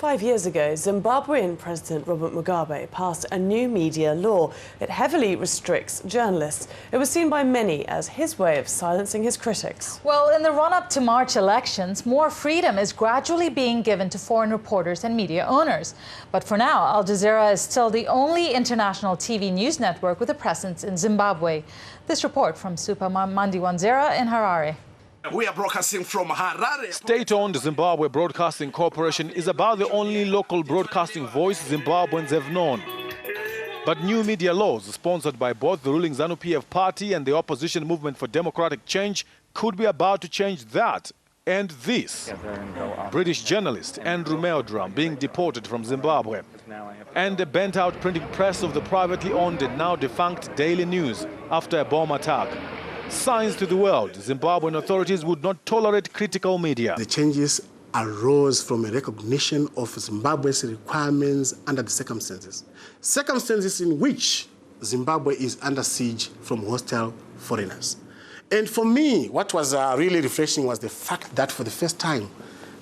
5 years ago, Zimbabwean President Robert Mugabe passed a new media law. It heavily restricts journalists. It was seen by many as his way of silencing his critics. Well, in the run-up to March elections, more freedom is gradually being given to foreign reporters and media owners. But for now, Al Jazeera is still the only international TV news network with a presence in Zimbabwe. This report from Supa Mandiwanzira in Harare. We are broadcasting from Harare. State-owned Zimbabwe Broadcasting Corporation is about the only local broadcasting voice Zimbabweans have known. But new media laws, sponsored by both the ruling ZANU-PF party and the opposition movement for democratic change, could be about to change that and this. British journalist Andrew Meldrum being deported from Zimbabwe. And the bent-out printing press of the privately owned and now defunct Daily News after a bomb attack. Signs to the world, Zimbabwean authorities would not tolerate critical media. The changes arose from a recognition of Zimbabwe's requirements under the circumstances. Circumstances in which Zimbabwe is under siege from hostile foreigners. And for me, what was really refreshing was the fact that for the first time,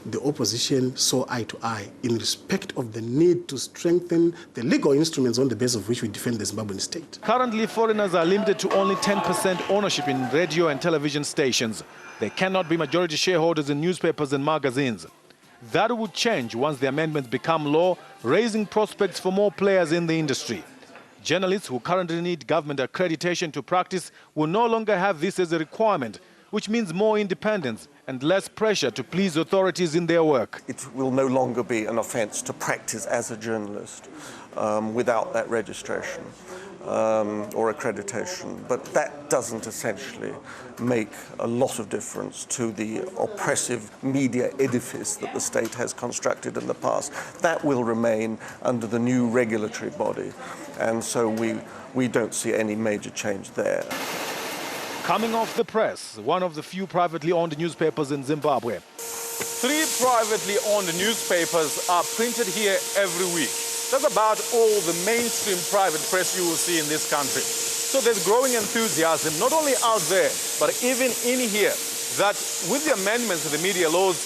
the opposition saw eye to eye in respect of the need to strengthen the legal instruments on the basis of which we defend the Zimbabwean state. Currently, foreigners are limited to only 10% ownership in radio and television stations. They cannot be majority shareholders in newspapers and magazines. That would change once the amendments become law, raising prospects for more players in the industry. Journalists who currently need government accreditation to practice will no longer have this as a requirement, which means more independence and less pressure to please authorities in their work. It will no longer be an offence to practice as a journalist without that registration or accreditation. But that doesn't essentially make a lot of difference to the oppressive media edifice that the state has constructed in the past. That will remain under the new regulatory body. And so we don't see any major change there. Coming off the press, one of the few privately owned newspapers in Zimbabwe. 3 privately owned newspapers are printed here every week. That's about all the mainstream private press you will see in this country. So there's growing enthusiasm, not only out there, but even in here, that with the amendments to the media laws,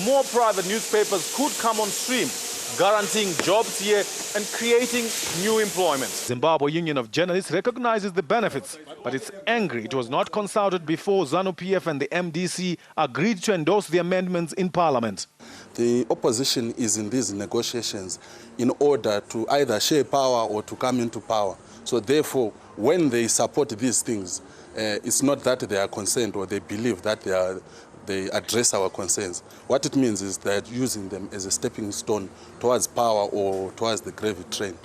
more private newspapers could come on stream, guaranteeing jobs here and creating new employment. Zimbabwe Union of Journalists recognizes the benefits, but it's angry it was not consulted before ZANU-PF and the MDC agreed to endorse the amendments in Parliament. The opposition is in these negotiations in order to either share power or to come into power. So therefore, when they support these things, it's not that they are concerned or they believe that they address our concerns. What it means is they're using them as a stepping stone towards power or towards the gravy train.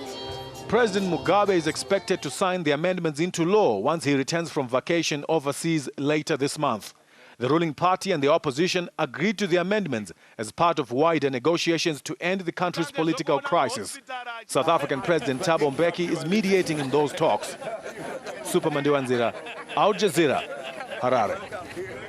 President Mugabe is expected to sign the amendments into law once he returns from vacation overseas later this month. The ruling party and the opposition agreed to the amendments as part of wider negotiations to end the country's political crisis. South African President Thabo Mbeki is mediating in those talks. Supa Mandiwanzira, Al Jazeera, Harare.